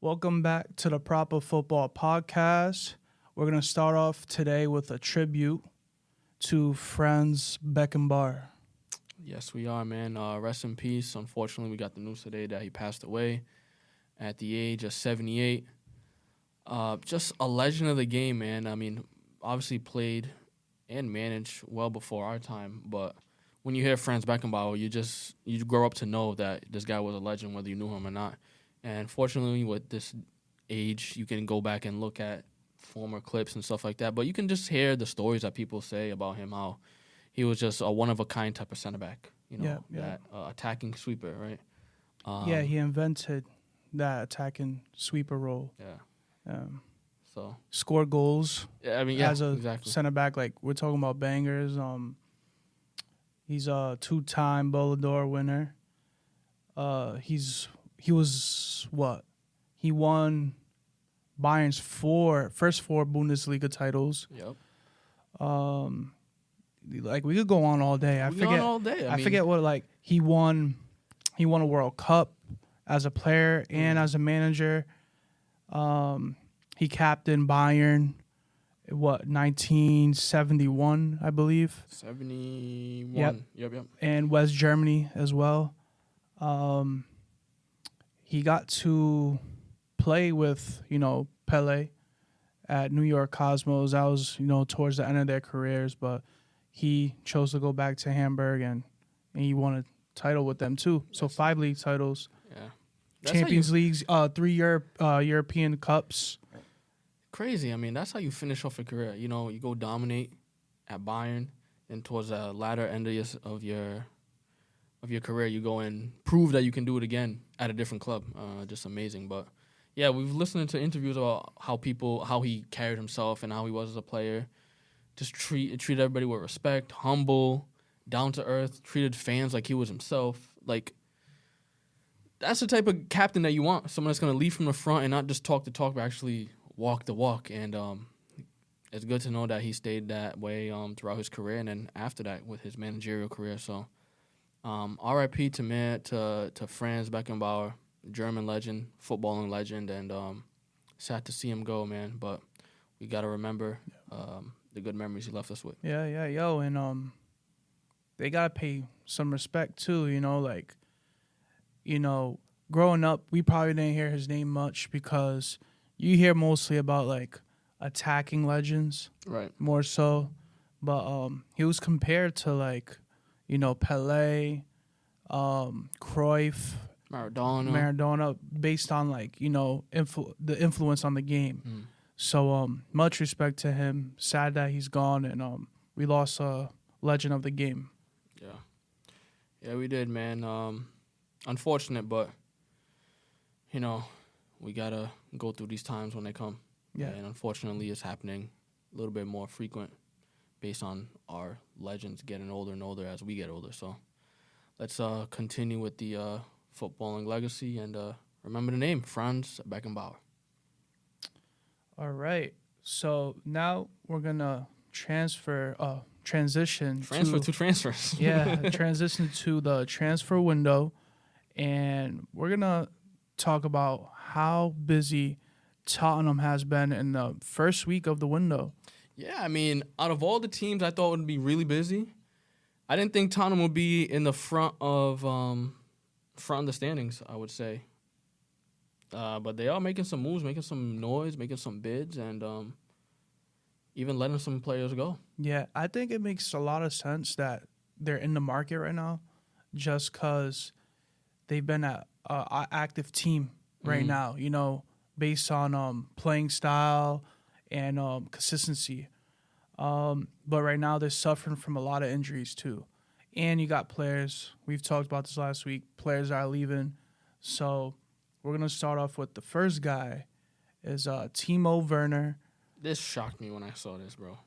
Welcome back to the Proper Football Podcast. We're going to start off today with a tribute to Franz Beckenbauer. Yes, we are, man. Rest in peace. Unfortunately, we got the news today that he passed away at the age of 78. Just a legend of the game, man. I mean, obviously played and managed well before our time, but when you hear Franz Beckenbauer, you grow up to know that this guy was a legend, whether you knew him or not. And fortunately, with this age, you can go back and look at former clips and stuff like that. But you can just hear the stories that people say about him, how he was just a one-of-a-kind type of center back, that attacking sweeper, right? He invented that attacking sweeper role. Yeah. So score goals. Yeah, I mean, as a exactly. center back, like we're talking about bangers. He's a two-time Ballon d'Or winner. He won Bayern's first four Bundesliga titles. Yep. Like we could go on all day. I forget what he won a World Cup as a player and as a manager. He captained Bayern, 1971, I believe. 71. Yep. And West Germany as well. He got to play with, Pele at New York Cosmos. That was, towards the end of their careers, but he chose to go back to Hamburg and he won a title with them too. So 5 league titles. Yeah. Champions Leagues, 3 European Cups. Crazy. I mean, that's how you finish off a career. You go dominate at Bayern, and towards the latter end of your career, you go and prove that you can do it again at a different club. Just amazing. But yeah, we've listened to interviews about how he carried himself and how he was as a player. Just treat everybody with respect, humble, down to earth, treated fans like he was himself. Like, that's the type of captain that you want. Someone that's going to lead from the front and not just talk the talk, but actually walk the walk. And it's good to know that he stayed that way throughout his career and then after that with his managerial career. So R.I.P. to Franz Beckenbauer, German legend, footballing legend, and sad to see him go, man. But we got to remember the good memories he left us with. Yeah, and they got to pay some respect too, growing up, we probably didn't hear his name much because you hear mostly about, attacking legends. Right. More so. But he was compared to, Pele, Cruyff, Maradona, based on, the influence on the game. Mm. So much respect to him. Sad that he's gone, and we lost a legend of the game. Yeah, we did, man. Unfortunate, but, we got to go through these times when they come. Yeah. And unfortunately, it's happening a little bit more frequent based on our legends getting older and older as we get older. So let's continue with the footballing legacy and remember the name, Franz Beckenbauer. All right. So now we're going to transition to transfers. Yeah, transition to the transfer window. And we're going to talk about how busy Tottenham has been in the first week of the window. Yeah, I mean, out of all the teams I thought would be really busy, I didn't think Tottenham would be in the front of the standings, I would say. But they are making some moves, making some noise, making some bids, and even letting some players go. Yeah, I think it makes a lot of sense that they're in the market right now just because they've been an active team right now, based on playing style and consistency. But right now they're suffering from a lot of injuries too. And you got players, we've talked about this last week, players are leaving. So we're going to start off with the first guy is Timo Werner. This shocked me when I saw this, bro.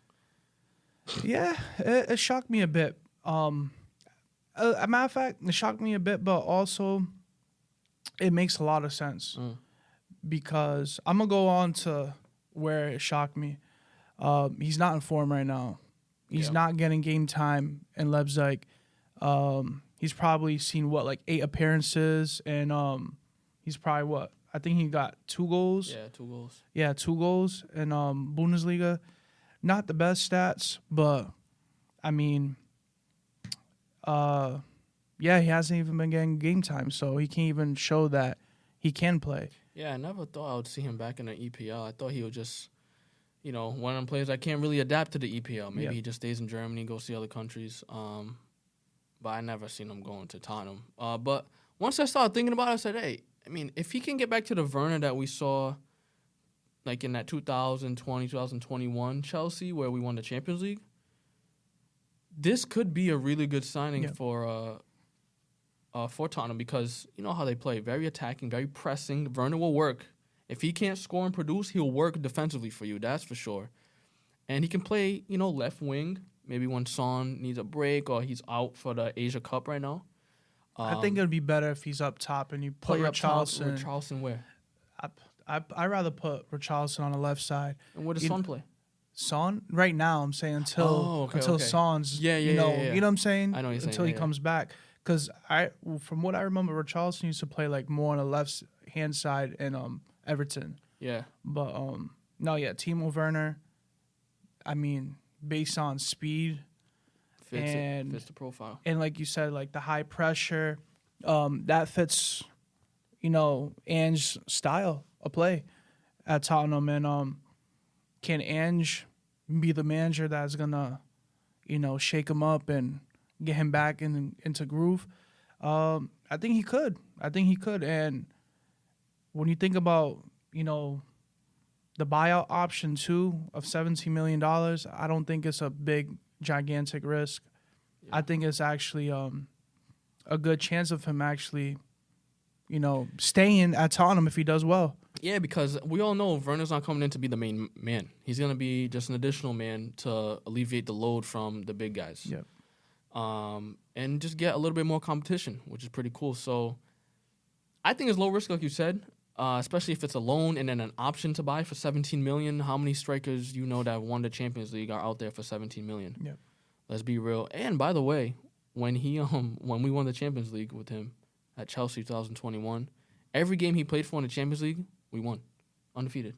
Yeah, it shocked me a bit. A matter of fact, it shocked me a bit, but also it makes a lot of sense because I'm going to go on to where it shocked me. He's not in form right now. He's not getting game time in Leipzig. He's probably seen, 8 appearances, and he's probably, I think he got 2 goals. Yeah, 2 goals. Yeah, 2 goals in Bundesliga. Not the best stats, but I mean, yeah, he hasn't even been getting game time, so he can't even show that he can play. Yeah, I never thought I would see him back in the EPL. I thought he was just, one of them players that can't really adapt to the EPL. Maybe he just stays in Germany, goes to other countries. But I never seen him going to Tottenham. But once I started thinking about it, I said, hey, I mean, if he can get back to the Werner that we saw, like in that 2020, 2021 Chelsea, where we won the Champions League, this could be a really good signing for Tottenham, because you know how they play. Very attacking, very pressing. Werner will work. If he can't score and produce, he'll work defensively for you, that's for sure. And he can play, left wing, maybe when Son needs a break or he's out for the Asia Cup right now. I think it would be better if he's up top and you put Richarlison. Richarlison where? I'd rather put Richarlison on the left side. And where does Son play? Son right now, I'm saying until Son's, you know what I'm saying? I know what you're saying. Until he comes back. Because from what I remember, Richarlison used to play like more on the left hand side in Everton. Yeah. But Timo Werner, I mean, based on speed fits the profile. And like you said, like the high pressure, that fits, Ange's style of play at Tottenham. And can Ange be the manager that's gonna, shake him up and get him back into groove? I think he could. And when you think about, the buyout option too of $17 million, I don't think it's a big, gigantic risk. Yeah. I think it's actually a good chance of him actually, staying at Tottenham if he does well. Yeah, because we all know Werner's not coming in to be the main man. He's going to be just an additional man to alleviate the load from the big guys. Yep. And just get a little bit more competition, which is pretty cool. So I think it's low risk, like you said, especially if it's a loan and then an option to buy for $17 million. How many strikers that won the Champions League are out there for $17 million? Yep. Let's be real. And by the way, when we won the Champions League with him at Chelsea 2021, every game he played for in the Champions League, we won, undefeated.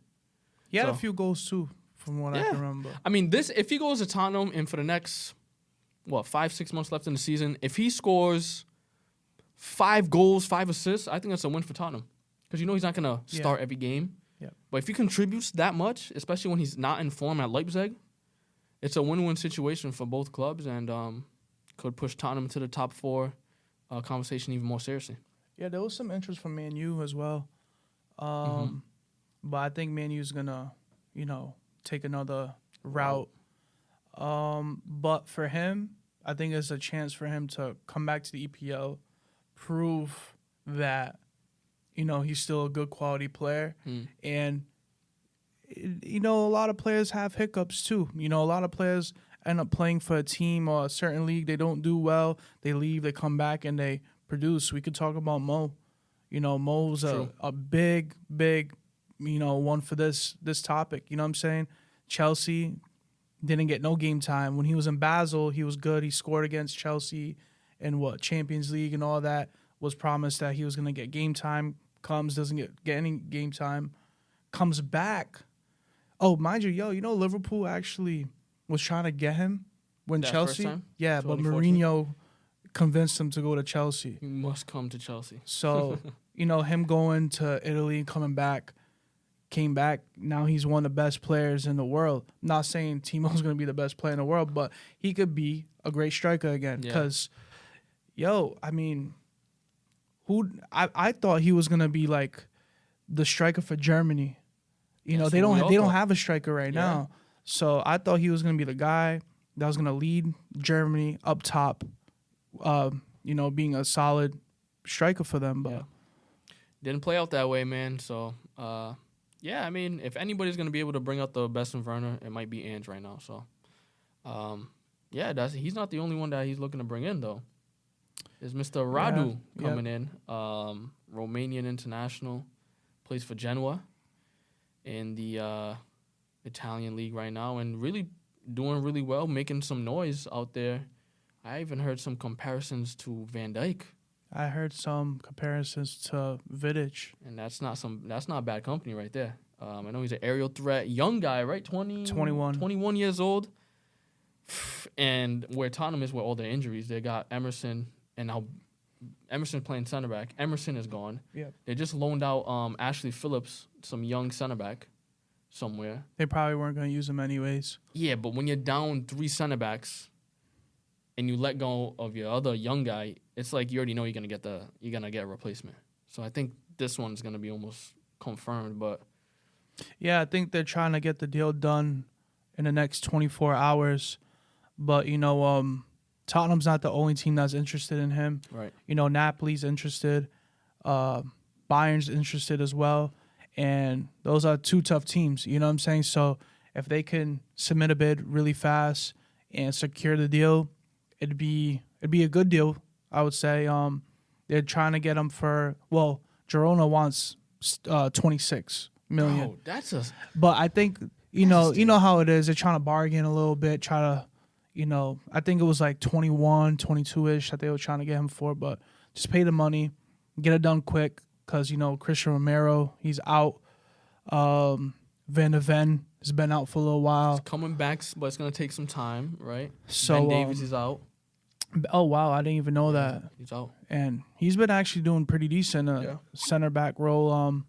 He had a few goals too, from what I can remember. I mean, if he goes to Tottenham and for the next 5-6 months left in the season, if he scores 5 goals, 5 assists, I think that's a win for Tottenham. Because he's not going to start every game. Yeah. But if he contributes that much, especially when he's not in form at Leipzig, it's a win-win situation for both clubs and could push Tottenham to the top 4 conversation even more seriously. Yeah, there was some interest from Man U as well. But I think Man U's going to, take another route. But for him, I think it's a chance for him to come back to the EPL, prove that, he's still a good quality player. And, a lot of players have hiccups too. A lot of players end up playing for a team or a certain league. They don't do well. They leave, they come back, and they produce. We could talk about Mo. Mo's a big, one for this topic. You know what I'm saying? Chelsea didn't get no game time. When he was in Basel, he was good. He scored against Chelsea in Champions League and all that. Was promised that he was going to get game time. Doesn't get any game time. Comes back. Oh, mind you, Liverpool actually was trying to get him when that Chelsea. First time? Yeah, but Mourinho convinced him to go to Chelsea. He must come to Chelsea. So, him going to Italy and coming back. Came back. Now he's one of the best players in the world. I'm not saying Timo's going to be the best player in the world, but he could be a great striker again. Because, I thought he was going to be like the striker for Germany. They don't have a striker right now. So I thought he was going to be the guy that was going to lead Germany up top, being a solid striker for them. But didn't play out that way, man. So, if anybody's going to be able to bring out the best in Werner, it might be Ange right now. So, he's not the only one that he's looking to bring in, though. There's Mr. Radu coming in, Romanian international, plays for Genoa in the Italian league right now, and really doing really well, making some noise out there. I even heard some comparisons to Van Dijk. I heard some comparisons to Vidic. and that's not bad company right there. I know he's an aerial threat, young guy, right? 21 years old. And where Tottenham is with all their injuries, they got Emerson, and now Emerson playing center back. Emerson is gone. Yep. They just loaned out Ashley Phillips, some young center back, somewhere. They probably weren't going to use him anyways. Yeah, but when you're down 3 center backs and you let go of your other young guy, it's like you already know you're gonna get a replacement. So I think this one's gonna be almost confirmed. But Yeah, I think they're trying to get the deal done in the next 24 hours. But, Tottenham's not the only team that's interested in him. right, Napoli's interested. Bayern's interested as well. And those are 2 tough teams. You know what I'm saying? So if they can submit a bid really fast and secure the deal, it'd be a good deal, I would say. They're trying to get him for, Girona wants 26 million. bro, that's a But I think you know how it is. They're trying to bargain a little bit, try to, I think it was like 21, 22-ish that they were trying to get him for. But just pay the money, get it done quick, because Christian Romero, he's out. Van de Ven has been out for a little while. It's coming back, but it's gonna take some time, right? So Ben Davies is out. Oh wow, I didn't even know that. He's out. And he's been actually doing pretty decent center back role.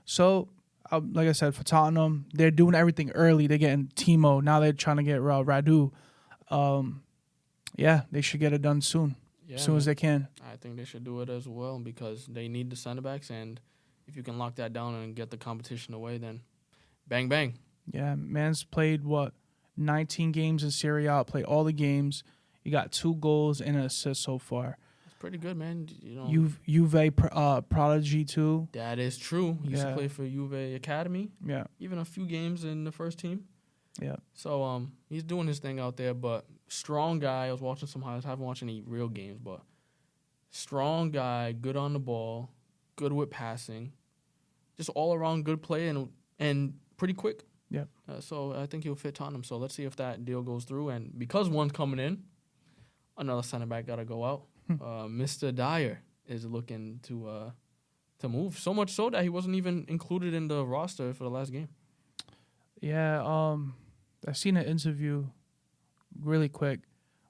So like I said, for Tottenham, they're doing everything early. They're getting Timo. Now they're trying to get Radu. They should get it done soon, as soon as they can. I think they should do it as well because they need the center backs, and if you can lock that down and get the competition away, then bang bang. Yeah, man's played 19 games in Serie A. Played all the games. He got 2 goals and an assist so far. It's pretty good, man. Juve prodigy too. That is true. He used to play for Juve Academy. Yeah. Even a few games in the first team. Yeah. So he's doing his thing out there, but strong guy. I was watching some highlights. I haven't watched any real games, but strong guy, good on the ball, good with passing, just all around good play and pretty quick. Yeah. So I think he'll fit Tottenham. So let's see if that deal goes through. And because one's coming in, another center back got to go out. Mr. Dyer is looking to move. So much so that he wasn't even included in the roster for the last game. Yeah. I seen an interview really quick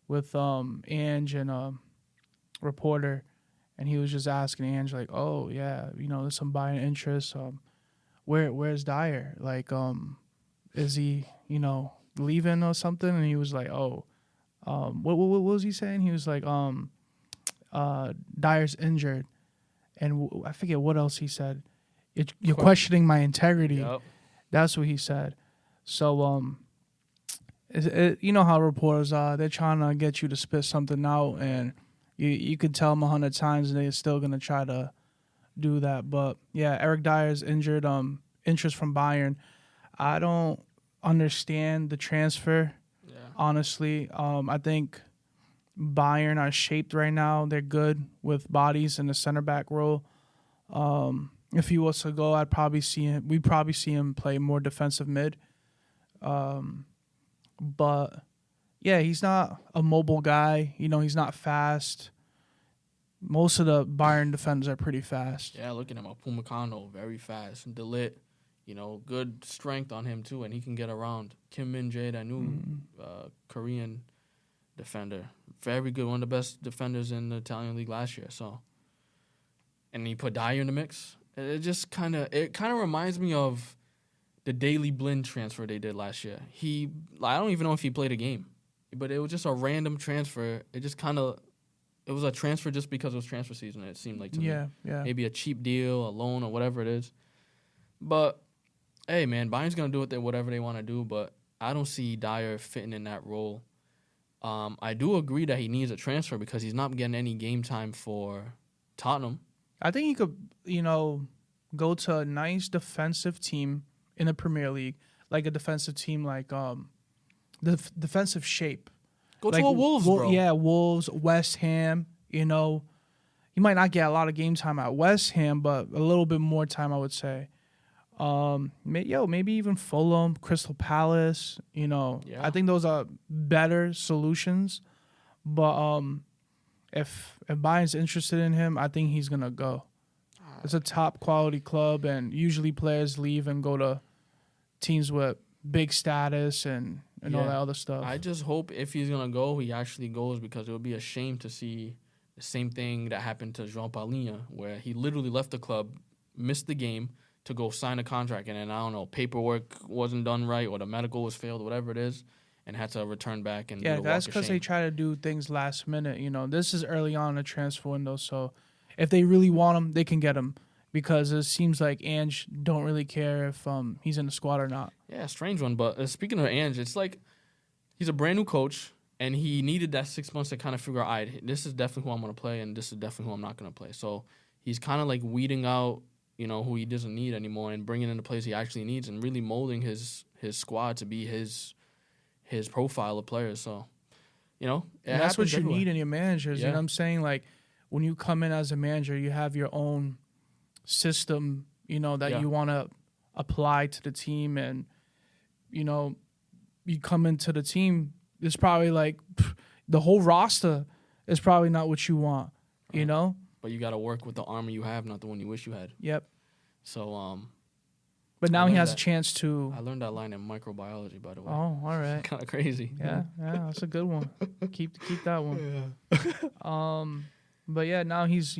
with Ange and a reporter, and he was just asking Ange like, "Oh yeah, there's some buying interest. Where's Dyer? Like, is he leaving or something?" And he was like, "Oh, what was he saying?" He was like, Dyer's injured, and I forget what else he said. You're questioning my integrity. Yep. That's what he said. So, you know how reporters are. They're trying to get you to spit something out, and you could tell them 100 times, and they're still gonna try to do that. But yeah, Eric Dyer's injured. Interest from Bayern. I don't understand the transfer. Yeah. Honestly, I think Bayern are shaped right now. They're good with bodies in the center back role. If he was to go, we'd probably see him play more defensive mid. But yeah, he's not a mobile guy. He's not fast. Most of the Bayern defenders are pretty fast. Yeah, looking at him, Upamecano, very fast. Delit, good strength on him too, and he can get around. Kim Min-jae, that new Korean defender, very good, one of the best defenders in the Italian league last year. So, and he put Dyer in the mix. It just kind of reminds me of the Daley Blind transfer they did last year. I don't even know if he played a game, but it was just a random transfer. It was a transfer just because it was transfer season. It seemed like to me. Yeah. Maybe a cheap deal, a loan, or whatever it is. But hey, man, Bayern's gonna do whatever they want to do. But I don't see Dyer fitting in that role. I do agree that he needs a transfer because he's not getting any game time for Tottenham. I think he could, go to a nice defensive team in the Premier League, like a defensive team, like the defensive shape. Go to a Wolves, bro. Yeah, Wolves, West Ham. He might not get a lot of game time at West Ham, but a little bit more time, I would say. Maybe even Fulham, Crystal Palace. I think those are better solutions. But if Bayern's interested in him, I think he's gonna go. It's a top quality club, and usually players leave and go to teams with big status and all that other stuff. I just hope if he's gonna go, he actually goes, because it would be a shame to see the same thing that happened to João Paulinho, where he literally left the club, missed the game to go sign a contract, and then I don't know, paperwork wasn't done right, or the medical was failed, whatever it is, and had to return back and do the walk that's of because shame. they try to do things last minute. This is early on in the transfer window, so if they really want him, they can get him. Because it seems like Ange don't really care if he's in the squad or not. Yeah, strange one. But speaking of Ange, it's like he's a brand new coach, and he needed that 6 months to kind of figure out, all right, this is definitely who I'm going to play, and this is definitely who I'm not going to play. So he's kind of like weeding out, who he doesn't need anymore, and bringing in the players he actually needs, and really molding his squad to be his profile of players. So, and that's what you need in your managers. Yeah. You know what I'm saying? Like, when you come in as a manager, you have your own system, that you want to apply to the team, and you come into the team, it's probably like the whole roster is probably not what you want, But you got to work with the armor you have, not the one you wish you had. Yep. So but now he has a chance to. I learned that line in microbiology, by the way. Oh, all right. Kind of crazy. Yeah, that's a good one. Keep that one. Yeah. But yeah, now he's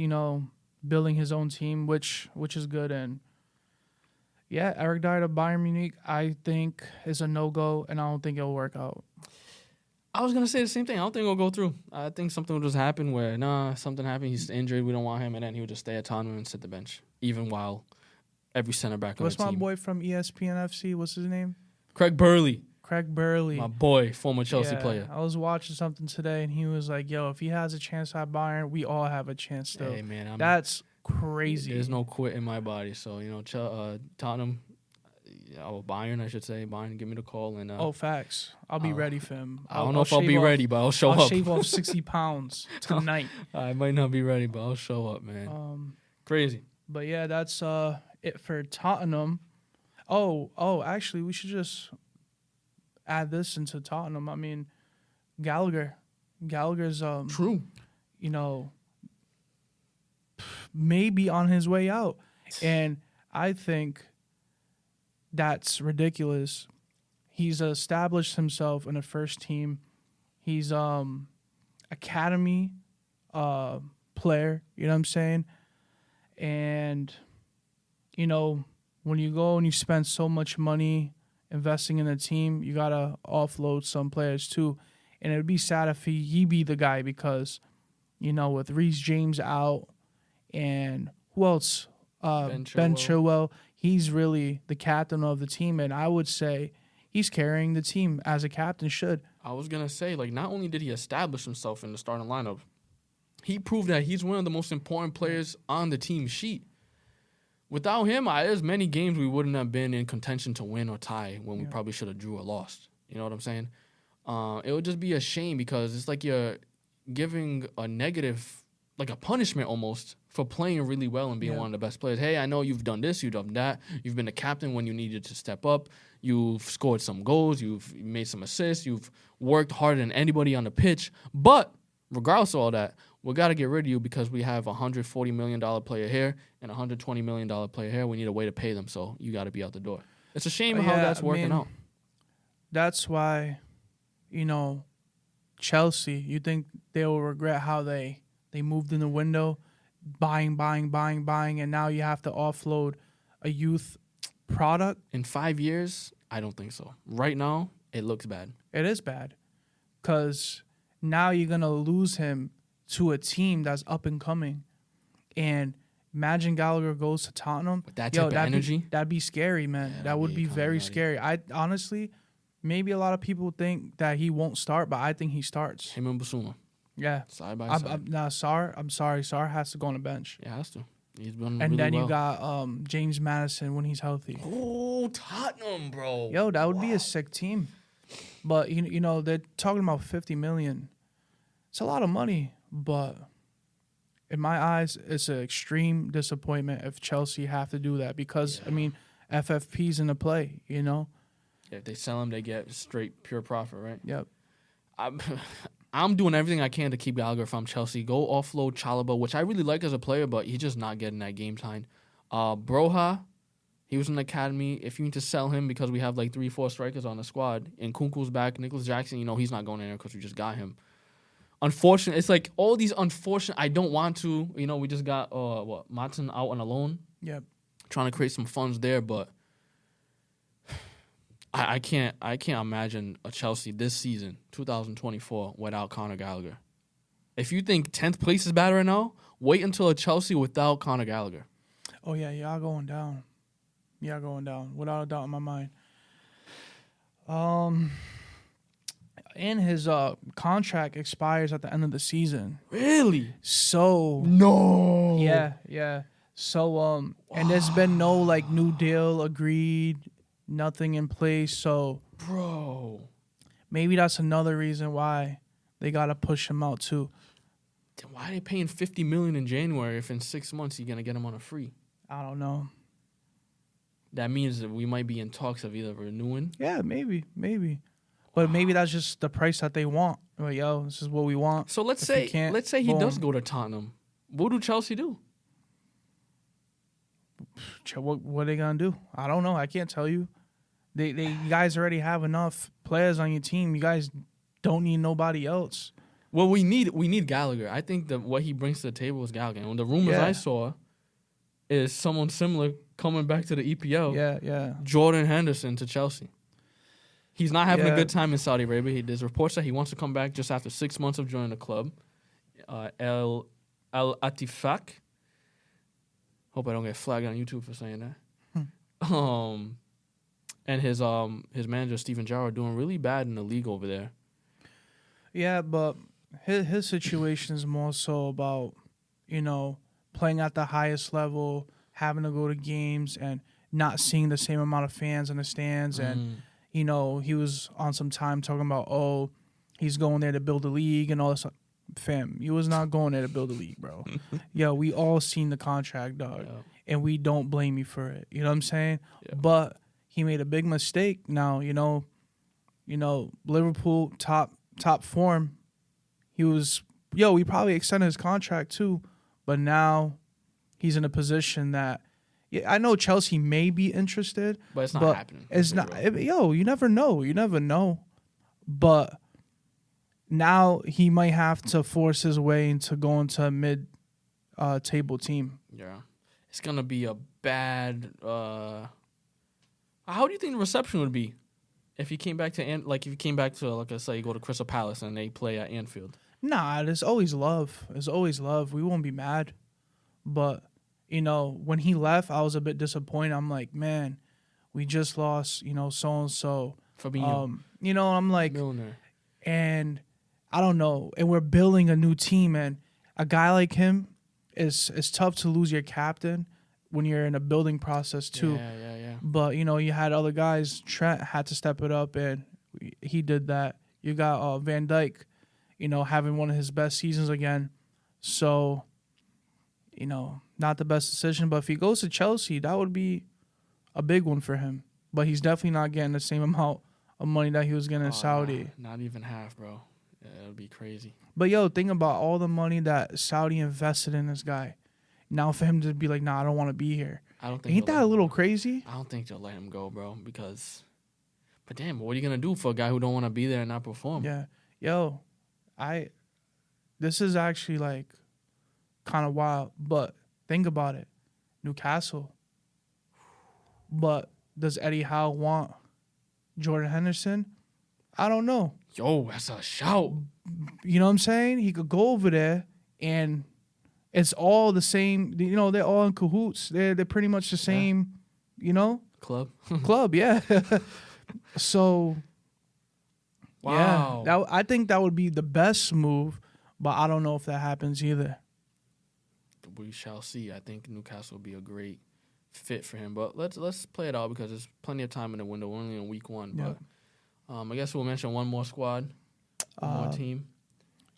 building his own team, which is good. And yeah, Eric Dyer to Bayern Munich, I think is a no-go, and I don't think it'll work out. I was going to say the same thing. I don't think it'll go through. I think something will just happen where, something happened, he's injured, we don't want him, and then he would just stay at Tottenham and sit the bench, even while every center back on the team. What's my boy from ESPN FC? What's his name? Craig Burley. My boy, former Chelsea player. I was watching something today, and he was like, yo, if he has a chance at Bayern, we all have a chance still. Hey, man. That's crazy. There's no quit in my body. So, Tottenham, Bayern, I should say. Bayern, give me the call. And facts. I'll be ready for him. I don't know if I'll be ready, but I'll show up. I'll shave off 60 pounds tonight. I might not be ready, but I'll show up, man. Crazy. But yeah, that's it for Tottenham. Actually, we should just add this into Tottenham. I mean, Gallagher's true. Maybe on his way out, and I think that's ridiculous. He's established himself in the first team. He's academy player. You know what I'm saying? And when you go and you spend so much money investing in a team, you gotta offload some players too. And it would be sad if he be the guy, because, with Reece James out and who else? Ben Chilwell. He's really the captain of the team, and I would say he's carrying the team as a captain should. I was gonna say, not only did he establish himself in the starting lineup, he proved that he's one of the most important players on the team sheet. Without him, there's many games we wouldn't have been in contention to win or tie when we probably should have drew or lost. You know what I'm saying? It would just be a shame, because it's like you're giving a negative, like a punishment almost, for playing really well and being one of the best players. Hey, I know you've done this, you've done that. You've been the captain when you needed to step up. You've scored some goals. You've made some assists. You've worked harder than anybody on the pitch. But regardless of all that, we got to get rid of you, because we have a $140 million player here and a $120 million player here. We need a way to pay them, so you got to be out the door. It's a shame how that's working out. That's why, Chelsea, you think they will regret how they moved in the window, buying, and now you have to offload a youth product? In 5 years, I don't think so. Right now, it looks bad. It is bad, because now you're going to lose him to a team that's up and coming. And imagine Gallagher goes to Tottenham. With that type of energy? That'd be scary, man. That would be very scary. I honestly, maybe a lot of people think that he won't start, but I think he starts. Him and Basuma. Yeah. Side by side. I'm sorry. Sarr has to go on the bench. Yeah, has to. He's been and really then well. You got James Madison when he's healthy. Oh, Tottenham, bro. Yo, that would be a sick team. But, they're talking about $50 million. It's a lot of money, but in my eyes, it's an extreme disappointment if Chelsea have to do that, because, FFP's in the play, Yeah, if they sell him, they get straight pure profit, right? Yep. I'm doing everything I can to keep Gallagher from Chelsea. Go offload Chalobah, which I really like as a player, but he's just not getting that game time. Broha, he was in the academy. If you need to sell him because we have like 3-4 strikers on the squad, and Kunku's back, Nicholas Jackson, he's not going in there because we just got him. Unfortunate. It's like all these unfortunate. I don't want to. We just got Martin out on a loan. Yep. Trying to create some funds there, but I can't imagine a Chelsea this season, 2024, without Conor Gallagher. If you think 10th place is bad right now, wait until a Chelsea without Conor Gallagher. Oh yeah, y'all going down. Y'all going down without a doubt in my mind. And his contract expires at the end of the season. Really? So no. Yeah. So and there's been no like new deal agreed, nothing in place. So bro, maybe that's another reason why they gotta push him out too. Then why are they paying $50 million in January if in 6 months you're gonna get him on a free? I don't know. That means that we might be in talks of either renewing. Yeah, maybe. But maybe that's just the price that they want. Like, this is what we want. So let's say he does go to Tottenham. What do Chelsea do? What are they gonna do? I don't know. I can't tell you. You guys already have enough players on your team. You guys don't need nobody else. Well, we need Gallagher. I think that what he brings to the table is Gallagher. And the rumors I saw is someone similar coming back to the EPL. Yeah. Jordan Henderson to Chelsea. He's not having a good time in Saudi Arabia. There's reports that he wants to come back just after 6 months of joining the club. Al Atifak. Hope I don't get flagged on YouTube for saying that. And his manager Steven Gerrard are doing really bad in the league over there. Yeah, but his situation is more so about playing at the highest level, having to go to games, and not seeing the same amount of fans in the stands. And he was on some time talking about he's going there to build a league and all this. Fam, you was not going there to build a league, bro. Yo, we all seen the contract, dog, and we don't blame you for it. You know what I'm saying? Yeah. But he made a big mistake. Now, Liverpool top form. He was we probably extended his contract too, but now he's in a position that I know Chelsea may be interested, but it's not happening. It's not. You never know. You never know, but. Now he might have to force his way into going to a mid-table team. Yeah, it's gonna be a bad. How do you think the reception would be if he came back to let's say you go to Crystal Palace and they play at Anfield? Nah, there's always love. There's always love. We won't be mad, but when he left, I was a bit disappointed. I'm like, man, we just lost so and so. Fabinho. I'm like, Milner. And I don't know. And we're building a new team, and a guy like him is tough to lose your captain when you're in a building process too. Yeah. But you had other guys. Trent had to step it up, and he did that. You got Van Dijk, having one of his best seasons again. So, not the best decision. But if he goes to Chelsea, that would be a big one for him. But he's definitely not getting the same amount of money that he was getting in Saudi. Not even half, bro. Yeah, it would be crazy. But think about all the money that Saudi invested in this guy. Now for him to be like, nah, I don't want to be here. I don't think ain't that a little crazy? I don't think they'll let him go, bro. But damn, what are you gonna do for a guy who don't want to be there and not perform? Yeah, this is actually like kind of wild. But think about it, Newcastle. But does Eddie Howe want Jordan Henderson? I don't know. Yo, that's a shout. You know what I'm saying? He could go over there, and it's all the same. They're all in cahoots. They're pretty much the same. Club. Club, yeah. So, wow. Yeah, I think that would be the best move, but I don't know if that happens either. We shall see. I think Newcastle will be a great fit for him, but let's play it out because there's plenty of time in the window. We're only in week 1, but. I guess we'll mention one more squad, one more team.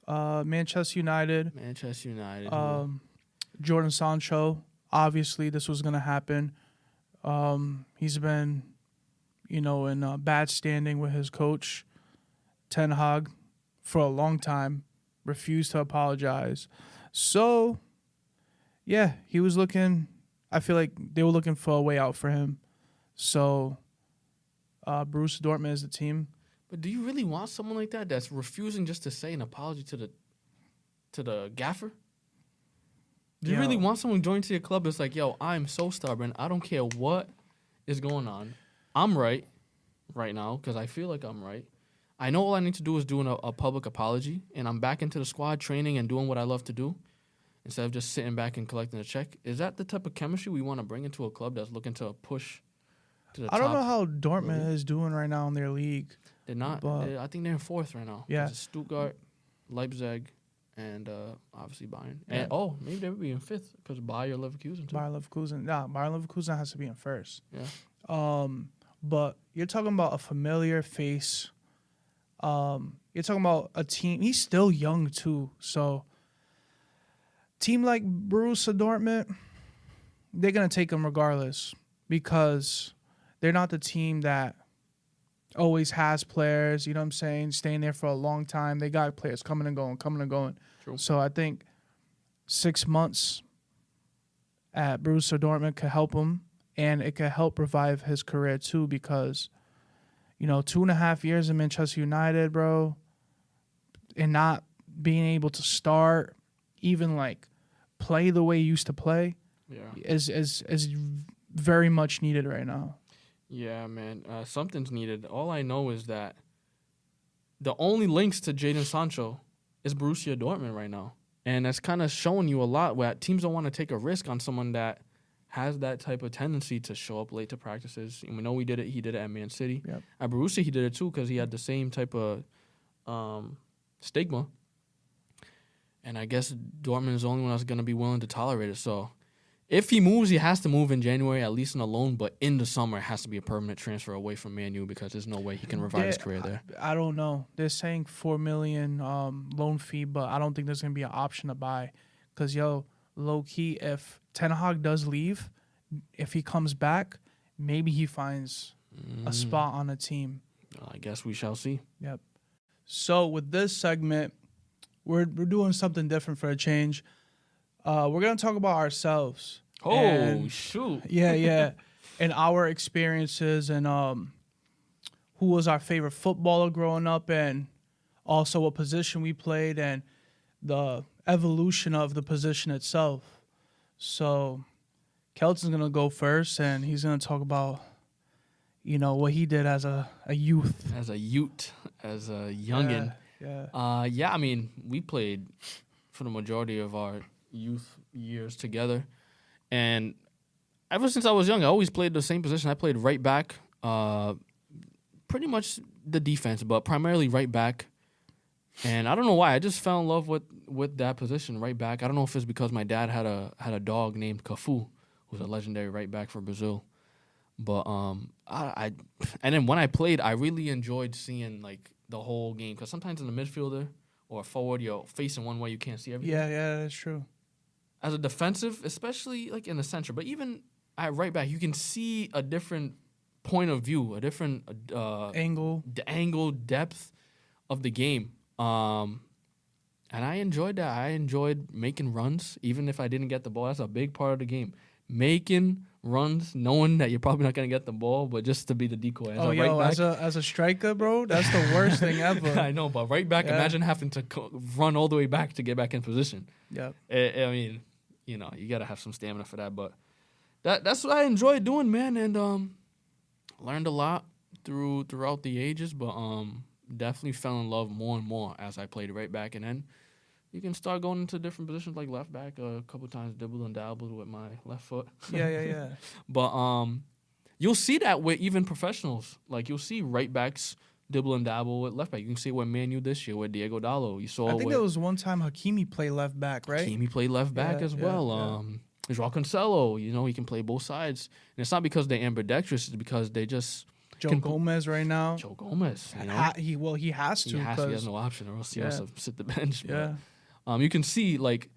Manchester United. Jordan Sancho. Obviously, this was going to happen. He's been, in bad standing with his coach, Ten Hag, for a long time, refused to apologize. So, yeah, he was looking. I feel like they were looking for a way out for him. So, Borussia Dortmund is the team. But do you really want someone like that that's refusing just to say an apology to the gaffer? Do you really want someone joining to your club that's like, yo, I'm so stubborn. I don't care what is going on. I'm right now because I feel like I'm right. I know all I need to do is do a public apology, and I'm back into the squad training and doing what I love to do instead of just sitting back and collecting a check. Is that the type of chemistry we want to bring into a club that's looking to push to the top? I don't know how Dortmund is doing right now in their league. They're not. I think they're in fourth right now. Yeah. It's Stuttgart, Leipzig, and obviously Bayern. Yeah. And, maybe they would be in fifth because Bayer Leverkusen, too. Bayer Leverkusen has to be in first. Yeah. But you're talking about a familiar face. You're talking about a team. He's still young, too. So, team like Borussia Dortmund, they're going to take him regardless because they're not the team that always has players, you know what I'm saying, staying there for a long time. They got players coming and going. True. So, I think 6 months at Borussia Dortmund could help him, and it could help revive his career, too, because 2.5 years in Manchester United, bro, and not being able to start, even like play the way he used to play, is very much needed right now. Yeah, man. Something's needed. All I know is that the only links to Jadon Sancho is Borussia Dortmund right now. And that's kind of showing you a lot where teams don't want to take a risk on someone that has that type of tendency to show up late to practices. And we know he did it at Man City. Yep. At Borussia, he did it too because he had the same type of stigma. And I guess Dortmund is the only one that's going to be willing to tolerate it. So if he moves, he has to move in January, at least in a loan. But in the summer, it has to be a permanent transfer away from Man U because there's no way he can revive his career there. I don't know. They're saying $4 million loan fee, but I don't think there's going to be an option to buy. Because, low-key, if Ten Hag does leave, if he comes back, maybe he finds a spot on a team. I guess we shall see. Yep. So with this segment, we're doing something different for a change. We're going to talk about ourselves. Oh, shoot. Yeah. And our experiences and who was our favorite footballer growing up and also what position we played and the evolution of the position itself. So Kelton's going to go first, and he's going to talk about, what he did as a youth. As a youngin'. Yeah. I mean, we played for the majority of our youth years together. And ever since I was young, I always played the same position. I played right back, pretty much the defense, but primarily right back. And I don't know why. I just fell in love with that position, right back. I don't know if it's because my dad had a dog named Cafu, who's a legendary right back for Brazil. But and then when I played, I really enjoyed seeing like the whole game because sometimes in the midfielder or forward, you're facing one way, you can't see everything. Yeah, that's true. As a defensive, especially like in the center, but even at right back, you can see a different point of view, a different angle, depth of the game. And I enjoyed that. I enjoyed making runs, even if I didn't get the ball. That's a big part of the game. Making runs, knowing that you're probably not going to get the ball, but just to be the decoy. As a striker, bro, that's the worst thing ever. I know, but right back, imagine having to run all the way back to get back in position. Yeah. I mean, you got to have some stamina for that, but that's what I enjoyed doing, man, and learned a lot throughout the ages, but definitely fell in love more and more as I played right back, and then you can start going into different positions like left back. A couple times dibbled and dabbled with my left foot. Yeah. But you'll see that with even professionals. Like you'll see right backs dibble and dabble with left back. You can see it with Man U this year with Diego Dallo. You saw. I think there was one time Hakimi played left back, right? Hakimi played left back as well. Joao Cancelo, he can play both sides, and it's not because they're ambidextrous. It's because they just. Joe Gomez right now. Joe Gomez, he has to. He has no option, or else he has to sit the bench. Yeah. But, you can see like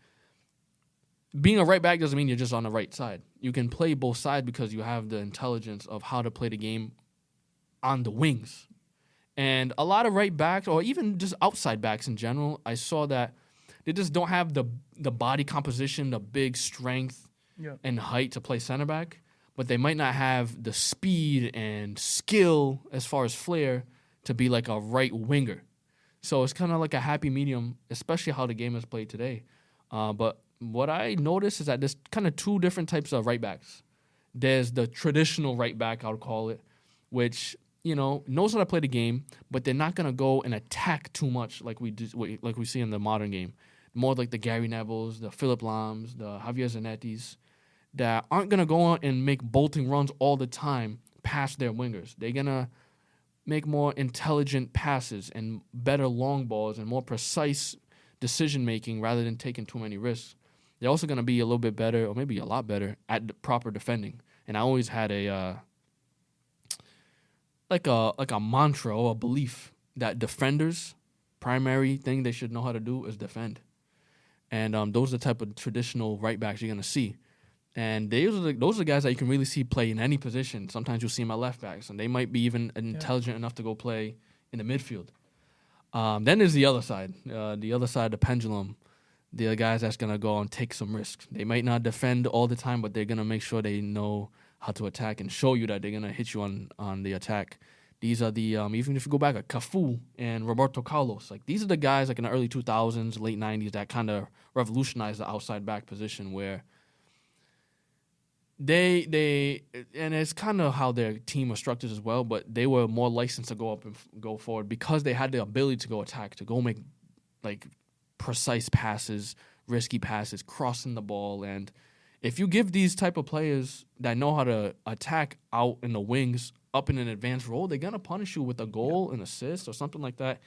being a right back doesn't mean you're just on the right side. You can play both sides because you have the intelligence of how to play the game on the wings. And a lot of right backs, or even just outside backs in general, I saw that they just don't have the body composition, the big strength and height to play center back, but they might not have the speed and skill as far as flair to be like a right winger. So it's kind of like a happy medium, especially how the game is played today. But what I noticed is that there's kind of two different types of right backs. There's the traditional right back, I would call it, which knows how to play the game, but they're not gonna go and attack too much like we see in the modern game. More like the Gary Nevilles, the Philip Lahms, the Javier Zanettis, that aren't gonna go on and make bolting runs all the time past their wingers. They're gonna make more intelligent passes and better long balls and more precise decision making rather than taking too many risks. They're also gonna be a little bit better, or maybe a lot better, at the proper defending. And I always had a like a mantra or a belief that defenders' primary thing they should know how to do is defend. And those are the type of traditional right backs you're going to see. And those are the guys that you can really see play in any position. Sometimes you'll see them at left backs, and they might be even intelligent enough to go play in the midfield. Then there's the other side of the pendulum. The guys that's going to go and take some risks. They might not defend all the time, but they're going to make sure they know how to attack and show you that they're going to hit you on the attack. These are the, even if you go back, like Cafu and Roberto Carlos, like these are the guys like in the early 2000s, late 90s that kind of revolutionized the outside back position, where they and it's kind of how their team was structured as well, but they were more licensed to go up and go forward because they had the ability to go attack, to go make like precise passes, risky passes, crossing the ball. And if you give these type of players that know how to attack out in the wings up in an advanced role, they're going to punish you with a goal, an assist, or something like that.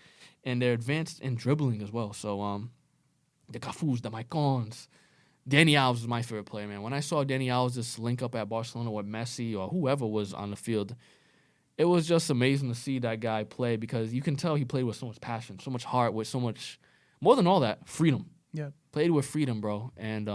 And they're advanced in dribbling as well. So the Cafus, the Maicons, Dani Alves is my favorite player, man. When I saw Dani Alves just link up at Barcelona with Messi or whoever was on the field, it was just amazing to see that guy play, because you can tell he played with so much passion, so much heart, with so much, more than all that, freedom. Yeah. Played with freedom, bro. And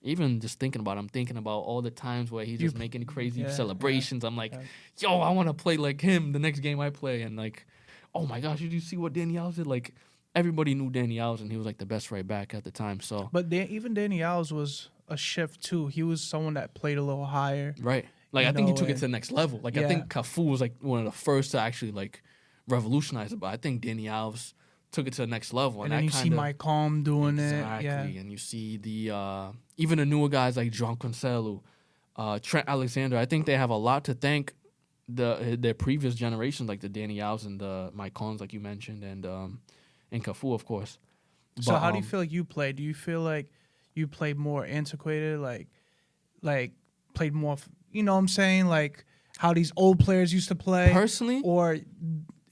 even just thinking about it, I'm thinking about all the times where he's just making crazy celebrations. I'm like, yo, I want to play like him the next game I play. And like, oh my gosh, did you see what Dani Alves did? Like, everybody knew Dani Alves, and he was like the best right back at the time. So, but even Dani Alves was a shift too. He was someone that played a little higher, right? Like, I think he took it to the next level. Like, I think Cafu was like one of the first to actually like revolutionize it. But I think Dani Alves took it to the next level. And then you see Maicon doing it. Exactly. And you see the even the newer guys like João Cancelo, Trent Alexander. I think they have a lot to thank their previous generations, like the Dani Alves and the Maicons, like you mentioned, and Cafu, of course. So how do you feel like you played? Do you feel like you played more antiquated, like played more, you know what I'm saying? Like how these old players used to play? Personally? Or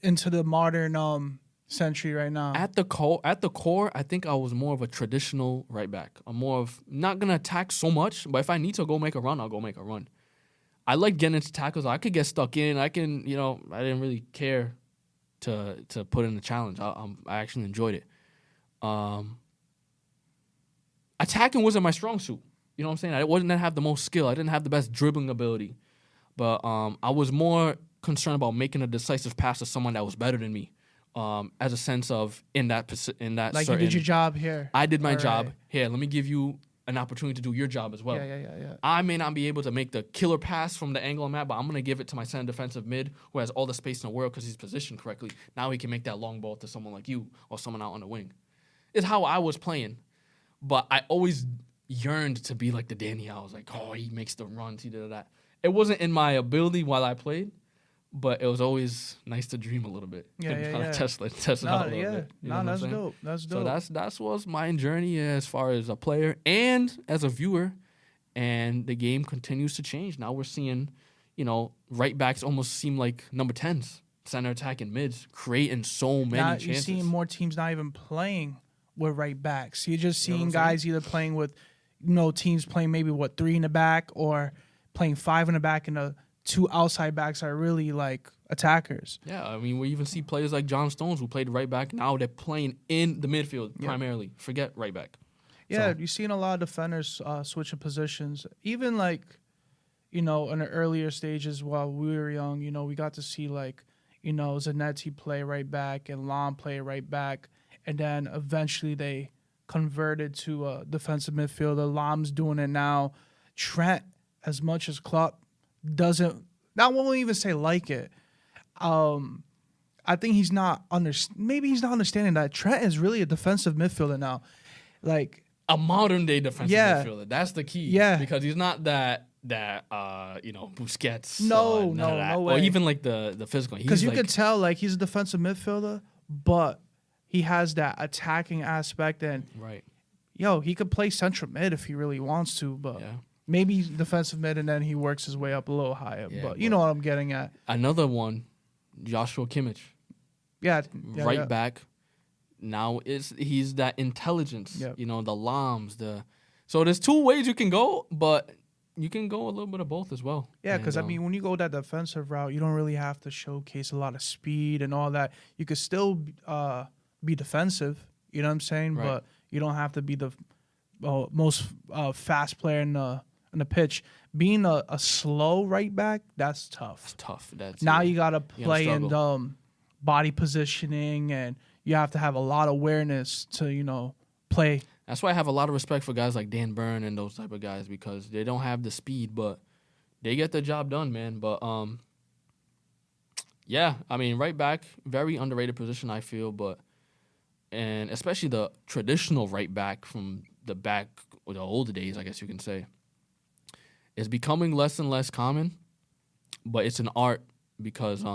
into the modern century right now? At the core, I think I was more of a traditional right back. I'm more of not going to attack so much, but if I need to go make a run, I'll go make a run. I like getting into tackles. I could get stuck in. I can, I didn't really care to put in the challenge. I actually enjoyed it. Attacking wasn't my strong suit. You know what I'm saying? I didn't have the most skill. I didn't have the best dribbling ability. But I was more concerned about making a decisive pass to someone that was better than me. As a sense of in that like certain, you did your job here. I did my job here. Let me give you an opportunity to do your job as well. Yeah. I may not be able to make the killer pass from the angle I'm at, but I'm going to give it to my center defensive mid who has all the space in the world because he's positioned correctly. Now he can make that long ball to someone like you or someone out on the wing. It's how I was playing. But I always yearned to be like the Dani Alves. Like, oh, he makes the runs, he did that. It wasn't in my ability while I played, but it was always nice to dream a little bit. Test it out a little bit. That's dope. That's dope. So that's was my journey as far as a player and as a viewer. And the game continues to change. Now we're seeing, right backs almost seem like number 10s, center attacking mids, creating so many chances. You're seeing more teams not even playing with right backs. You're just seeing guys either playing with, teams playing maybe 3 in the back or playing 5 in the back, and the 2 outside backs are really like attackers. Yeah, I mean, we even see players like John Stones who played right back. Now they're playing in the midfield primarily. Forget right back. Yeah, you're seeing a lot of defenders switching positions. Even like, in the earlier stages while we were young, we got to see like, you know, Zanetti play right back and Lam play right back. And then eventually they converted to a defensive midfielder. Lam's doing it now. Trent, as much as Klopp doesn't, I won't even say like it. I think he's not maybe he's not understanding that Trent is really a defensive midfielder now. Like a modern day defensive midfielder. That's the key. Yeah. Because he's not that Busquets. No way. Or even like the physical. Because you could tell like he's a defensive midfielder, but he has that attacking aspect, and he could play central mid if he really wants to, but maybe defensive mid and then he works his way up a little higher. But you know what I'm getting at. Another one, Joshua Kimmich. Right back. Now he's that intelligence. Yep. You know, the Lams, so there's two ways you can go, but you can go a little bit of both as well. Yeah, because I mean, when you go that defensive route, you don't really have to showcase a lot of speed and all that. You could still be defensive. You know what I'm saying? Right. But you don't have to be the most fast player in the pitch. Being a slow right back, that's tough. It's tough. Now you got to play in body positioning, and you have to have a lot of awareness to play. That's why I have a lot of respect for guys like Dan Burn and those type of guys, because they don't have the speed, but they get the job done, man. But I mean, right back, very underrated position, I feel, and especially the traditional right back from the older days, I guess you can say, is becoming less and less common, but it's an art because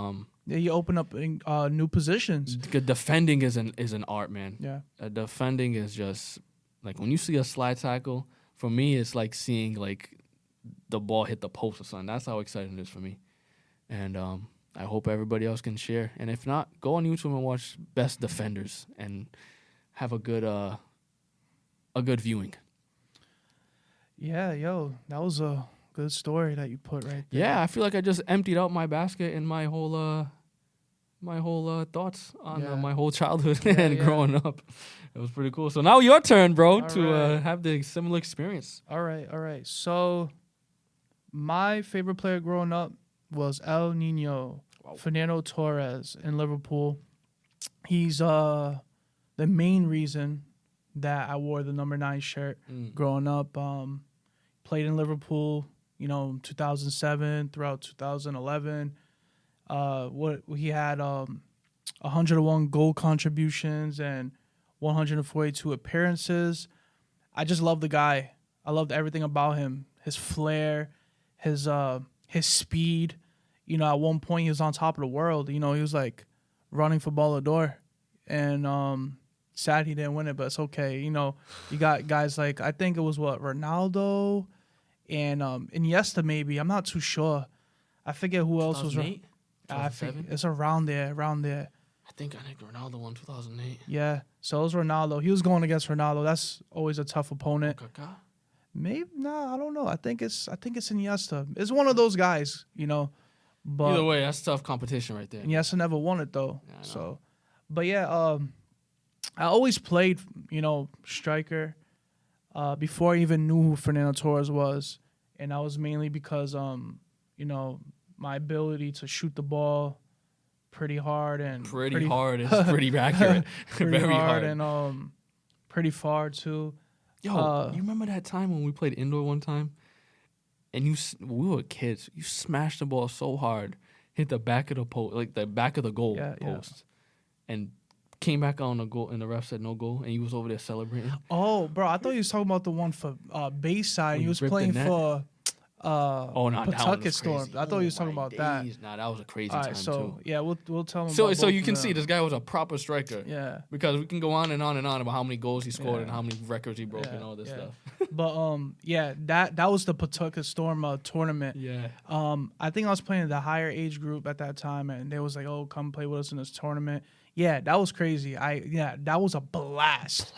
you open up new positions. Defending is an art, man. Yeah, defending is just like when you see a slide tackle. For me, it's like seeing like the ball hit the post or something. That's how exciting it is for me, and I hope everybody else can share. And if not, go on YouTube and watch Best Defenders and have a good viewing. Yeah, that was a good story that you put right there. Yeah, I feel like I just emptied out my basket and my whole thoughts on my whole childhood and growing up. It was pretty cool. So now your turn, bro, to have the similar experience. All right. So my favorite player growing up was El Nino, Fernando Torres in Liverpool. He's the main reason that I wore the number 9 shirt growing up. Played in Liverpool, 2007 throughout 2011. He had 101 goal contributions and 142 appearances. I just love the guy. I loved everything about him. His flair, his speed. At one point he was on top of the world. He was like running for Ballon d'Or, and sad he didn't win it, but it's okay. You got guys like, I think it was Ronaldo and Iniesta maybe. I'm not too sure. I forget who else was. I think it's around there. I think Ronaldo won 2008. Yeah, so it was Ronaldo. He was going against Ronaldo. That's always a tough opponent. Kaká? Maybe I don't know. I think it's Iniesta. It's one of those guys, But either way, that's tough competition right there. Iniesta never won it though. Yeah, but yeah, I always played, striker, before I even knew who Fernando Torres was, and that was mainly because my ability to shoot the ball pretty hard and pretty hard is pretty accurate. Very hard and pretty far too. Yo, you remember that time when we played indoor one time, and we were kids. You smashed the ball so hard, hit the back of the post, like the back of the goal post, and came back on the goal, and the ref said no goal, and he was over there celebrating. Oh, bro, I thought you was talking about the one for Bayside. He was playing for Pawtucket Storm. I thought he was talking about that. Nah, that was a crazy time too. Yeah, we'll tell him. So you can see this guy was a proper striker. Yeah, because we can go on and on and on about how many goals he scored and how many records he broke and all this stuff. But that was the Pawtucket Storm tournament. Yeah. I think I was playing the higher age group at that time, and they was like, "Oh, come play with us in this tournament." Yeah, that was crazy. That was a blast.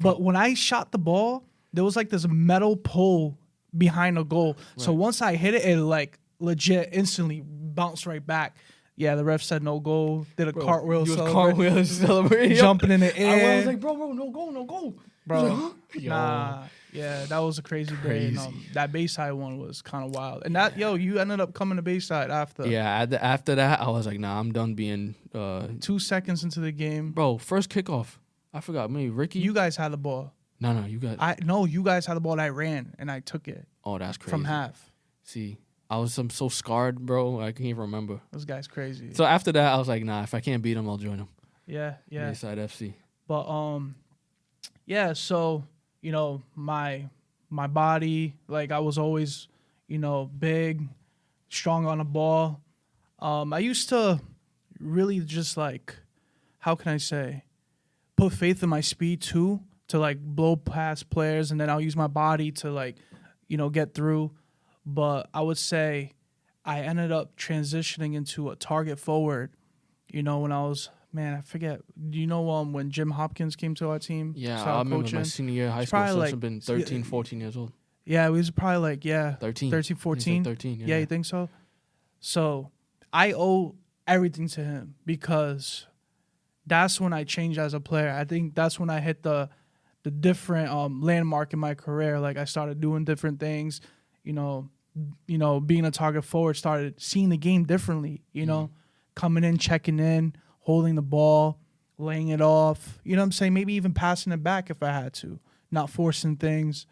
But when I shot the ball, there was like this metal pole behind the goal. Right. So once I hit it, it like legit instantly bounced right back. Yeah, the ref said no goal. Did a cartwheel celebrating. Jumping in the air. I was like, bro, no goal. Bro, nah. Yeah, that was a crazy day. And, that Bayside one was kind of wild. And that, you ended up coming to Bayside after. Yeah, after that, I was like, nah, I'm done being... 2 seconds into the game. Bro, first kickoff. I forgot. Maybe Ricky? You guys had the ball. No, you guys... you guys had the ball and I ran and I took it. Oh, that's crazy. From half. See, I'm so scarred, bro. I can't even remember. This guy's crazy. So after that, I was like, nah, if I can't beat him, I'll join him. Yeah. Bayside FC. But, so, my body, like, I was always, big, strong on the ball. I used to really just, like, how can I say, put faith in my speed, too, to, like, blow past players, and then I'll use my body to, like, get through. But I would say I ended up transitioning into a target forward, when I was... Man, I forget. Do you know when Jim Hopkins came to our team? Yeah, I remember my senior year of high school. So like, I've been 13, 14 years old. Yeah, we was probably like, 13, 14. Like 13, yeah, you think so? So I owe everything to him because that's when I changed as a player. I think that's when I hit the different landmark in my career. Like I started doing different things, being a target forward, started seeing the game differently, coming in, checking in, holding the ball, laying it off, you know what I'm saying? Maybe even passing it back if I had to, not forcing things.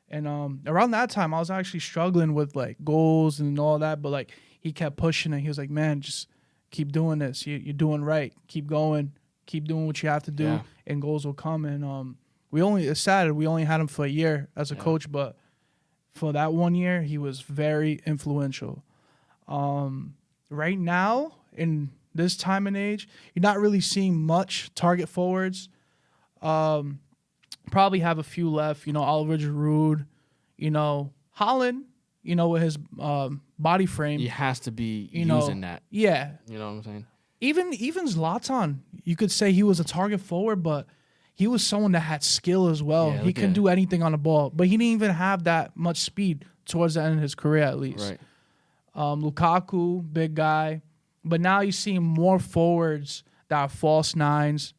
And around that time, I was actually struggling with, like, goals and all that, but, like, he kept pushing it. He was like, man, just keep doing this. You're doing right. Keep going. Keep doing what you have to do, and goals will come. And it's sad we only had him for a year as a coach, but for that 1 year, he was very influential. Right now, in this time and age, you're not really seeing much target forwards. Probably have a few left, Oliver Giroud, Holland, with his body frame. He has to be using that. Yeah. You know what I'm saying? Even Zlatan, you could say he was a target forward, but he was someone that had skill as well. Yeah, he can do anything on the ball, but he didn't even have that much speed towards the end of his career, at least. Right. Lukaku, big guy. But now you see more forwards that are false nines,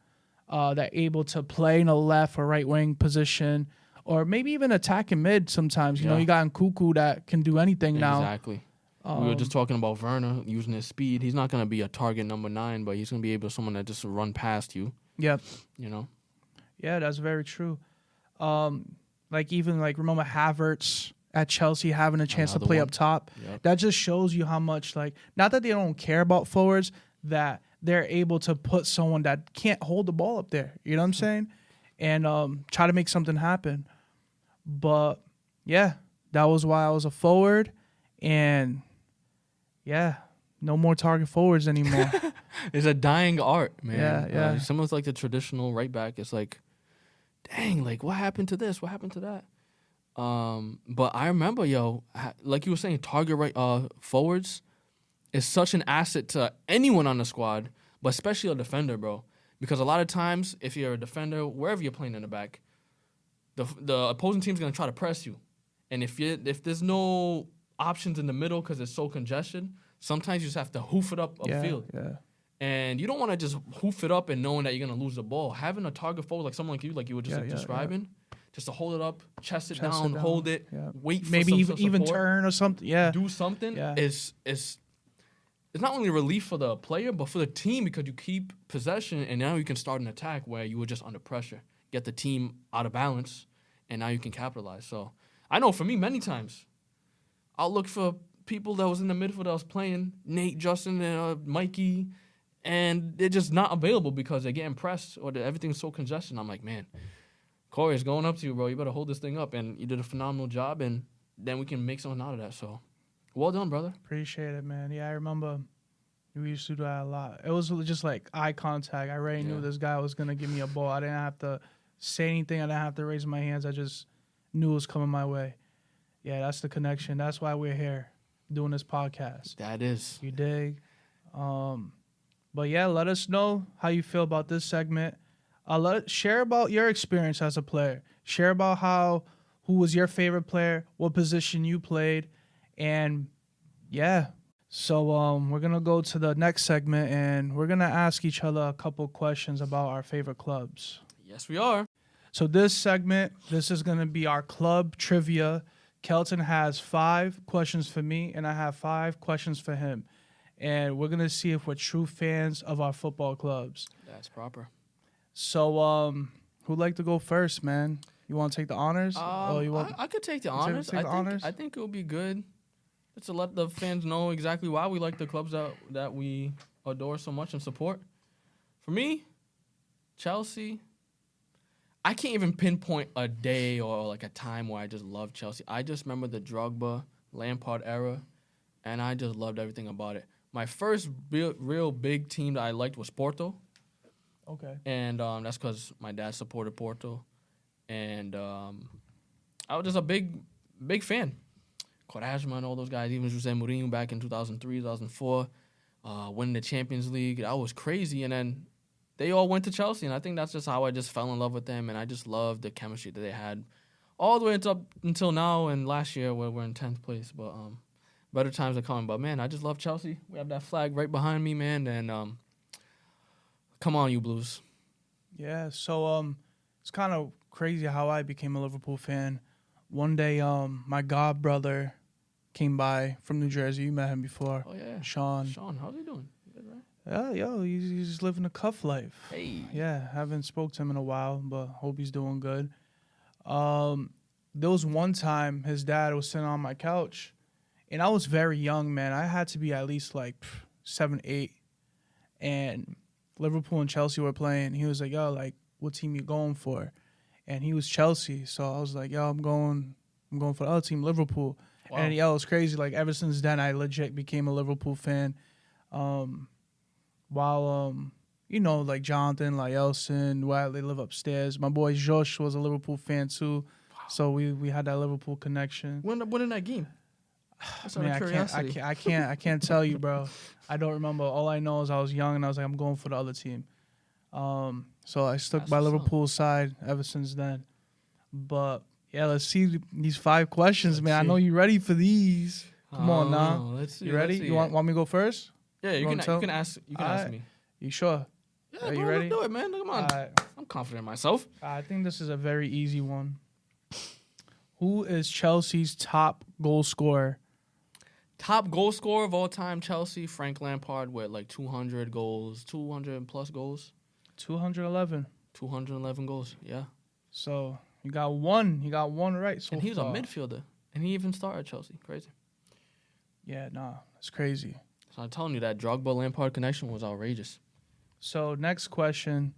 that are able to play in a left or right wing position, or maybe even attack in mid sometimes. You got Nkuku that can do anything now. Exactly. We were just talking about Werner using his speed. He's not going to be a target number 9, but he's going to be able to someone that just run past you. Yep. Yeah, that's very true. Remember Havertz at Chelsea having a chance to play up top. Yep. That just shows you how much, not that they don't care about forwards, that they're able to put someone that can't hold the ball up there. You know what I'm saying? And try to make something happen. But, yeah, that was why I was a forward. And, yeah, no more target forwards anymore. It's a dying art, man. Yeah. Someone's like the traditional right back. It's like, dang, what happened to this? What happened to that? But I remember, like you were saying, target right forwards is such an asset to anyone on the squad, but especially a defender, bro. Because a lot of times, if you're a defender, wherever you're playing in the back, the opposing team's gonna try to press you, and if there's no options in the middle because it's so congested, sometimes you just have to hoof it up upfield. Yeah. And you don't want to just hoof it up and knowing that you're gonna lose the ball. Having a target forward like you were just describing. Just to hold it up, chest it down, hold it, wait for maybe even support, turn or something. Yeah, do something. Yeah. It's not only relief for the player but for the team because you keep possession and now you can start an attack where you were just under pressure, get the team out of balance, and now you can capitalize. So I know for me, many times I'll look for people that was in the midfield that was playing Nate, Justin, and Mikey, and they're just not available because they're getting pressed or everything's so congested. I'm like, man, Corey, it's going up to you, bro. You better hold this thing up. And you did a phenomenal job, and then we can make something out of that. So, well done, brother. Appreciate it, man. Yeah, I remember we used to do that a lot. It was just like eye contact. I already knew this guy was going to give me a ball. I didn't have to say anything. I didn't have to raise my hands. I just knew it was coming my way. Yeah, that's the connection. That's why we're here doing this podcast. That is. You dig? But, yeah, let us know how you feel about this segment. Share about your experience as a player. Share about who was your favorite player, what position you played, and yeah. So we're gonna go to the next segment, and we're gonna ask each other a couple questions about our favorite clubs. Yes, we are. So this segment, this is going to be our club trivia. Kelton has 5 questions for me, and I have 5 questions for him. And we're going to see if we're true fans of our football clubs. That's proper. So, who'd like to go first, man? You want to take the honors? I could take the honors. I think it would be good just to let the fans know exactly why we like the clubs that we adore so much and support. For me, Chelsea, I can't even pinpoint a day or like a time where I just love Chelsea. I just remember the Drogba, Lampard era, and I just loved everything about it. My first real big team that I liked was Porto. Okay. And that's because my dad supported Porto. And I was just a big fan. Quaresma and all those guys, even Jose Mourinho back in 2003, 2004, winning the Champions League. That was crazy. And then they all went to Chelsea, and I think that's just how I just fell in love with them, and I just loved the chemistry that they had all the way up until now and last year where we're in 10th place. But better times are coming. But, man, I just love Chelsea. We have that flag right behind me, man, and come on, you Blues. Yeah, so it's kind of crazy how I became a Liverpool fan. One day, my god brother came by from New Jersey. You met him before. Oh, yeah. Sean, how's he doing? Good, right? He's just living a cuff life. Hey. Yeah, haven't spoke to him in a while, but hope he's doing good. There was one time his dad was sitting on my couch, and I was very young, man. I had to be at least like 7, 8, and Liverpool and Chelsea were playing. He was like, yo, like, what team you going for? And he was Chelsea, so I was like, yo, I'm going for the other team, Liverpool. Wow. And it was crazy. Like, ever since then, I legit became a Liverpool fan. Like Jonathan, like Elson, while they live upstairs. My boy Josh was a Liverpool fan too, so we had that Liverpool connection. When in that game? I can't tell you, bro. I don't remember. All I know is I was young and I was like, I'm going for the other team. So I stuck by Liverpool's side ever since then. But yeah, let's see these 5 questions, man. I know you're ready for these. Come on now. Let's see. You ready? You want me to go first? Yeah, you can ask. You can ask me. You sure? Yeah, Are bro, you ready? Let's do it, man. Come on. I'm confident in myself. I think this is a very easy one. Who is Chelsea's top goal scorer? Top goal scorer of all time, Chelsea, Frank Lampard with like 200 goals, 200 plus goals. 211. 211 goals, yeah. So you got one. You got one right so And he's far. a midfielder. And he even started at Chelsea. Crazy. Yeah, it's crazy. So I'm telling you, that Drogba-Lampard connection was outrageous. So next question.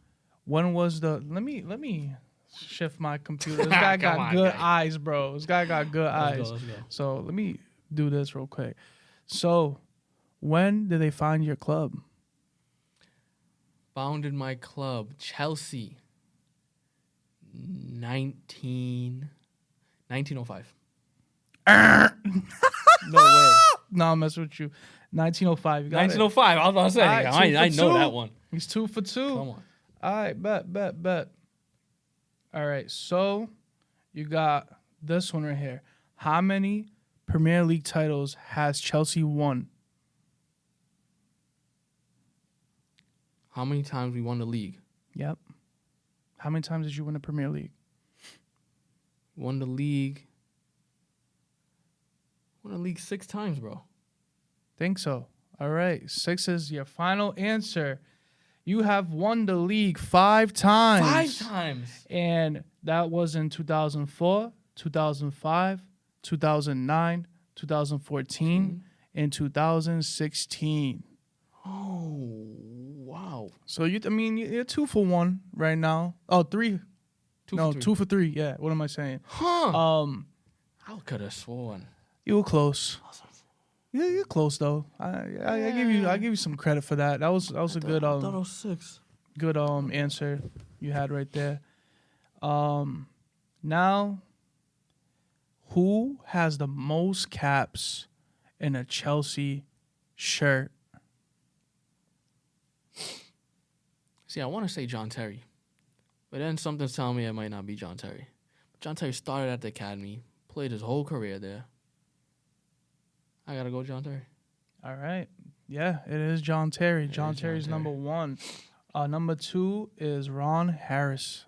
When was the... Let me shift my computer. This guy got good eyes, bro. This guy got good eyes. Let's go. So let me do this real quick. So when did they find your club? Founded my club, Chelsea, 1905. No way. No, I'm messing with you. 1905. You got 1905. I was about to say. Right, I know that one. He's 2 for 2. Come on. All right, bet. All right, so you got this one right here. How many Premier League titles has Chelsea won? How many times we won the league? Yep. How many times did you win the Premier League? Won the league 6 times, bro. Think so. All right. 6 is your final answer. You have won the league 5 times. 5 times. And that was in 2004, 2005, 2009, 2014, and 2016. Oh, wow. So you're 2 for 1 right now. Oh, 3. 2 for 3. Yeah. What am I saying? Huh. I could have sworn. You were close. Awesome. Yeah, you're close though. I give you some credit for that. That was a good I thought it was 6. Good answer you had right there. Now, who has the most caps in a Chelsea shirt? See, I want to say John Terry, but then something's telling me it might not be John Terry. John Terry started at the academy, played his whole career there. I gotta go John Terry. All right. Yeah, it is John Terry. John Terry's number 1. Number 2 is Ron Harris.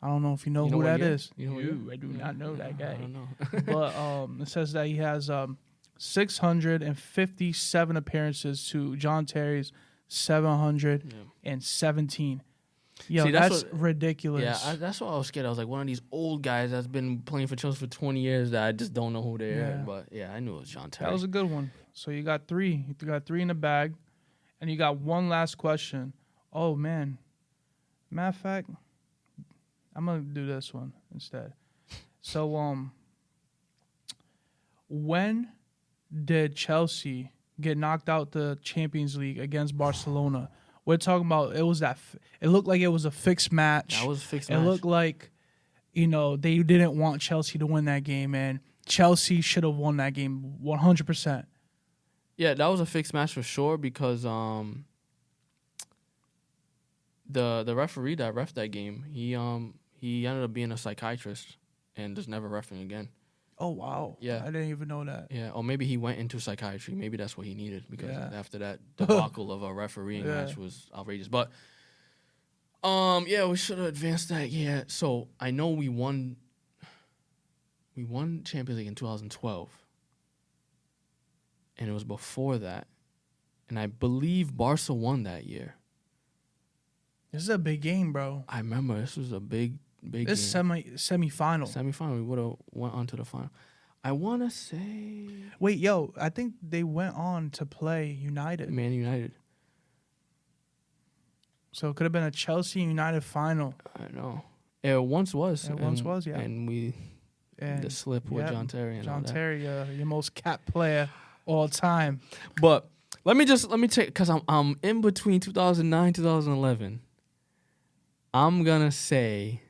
I don't know if you know You know who what that year? is. You know what year? I do not know that I guy. don't know. But it says that he has 657 appearances to John Terry's 717. Yo, See, that's ridiculous. Yeah, that's why I was scared. I was like one of these old guys that's been playing for Chelsea for 20 years that I just don't know who they are. But yeah, I knew it was John Terry. That was a good one. So you got 3. You got 3 in the bag, and you got one last question. Oh man, matter of fact, I'm gonna do this one instead. So when did Chelsea get knocked out the Champions League against Barcelona? We're talking about it looked like it was a fixed match. That was a fixed It match. looked like, they didn't want Chelsea to win that game, and Chelsea should have won that game 100%. Yeah, that was a fixed match for sure because the referee that ref that game, he ended up being a psychiatrist and just never reffing again. Oh wow! Yeah, I didn't even know that. Yeah, or maybe he went into psychiatry. Maybe that's what he needed because after that debacle of a refereeing match was outrageous. But we should have advanced that. Yeah, so I know we won Champions League in 2012, and it was before that, and I believe Barca won that year. This is a big game, bro. I remember this was a big this game. Semi-final. Semi-final. We would have went on to the final. I want to say... Wait, yo, I think they went on to play United. Man United. So it could have been a Chelsea United final. I know. It once was. Yeah. And the slip with John Terry and John all that. Terry, your most capped player all time. But let me take... Because I'm in between 2009 2011. I'm going to say...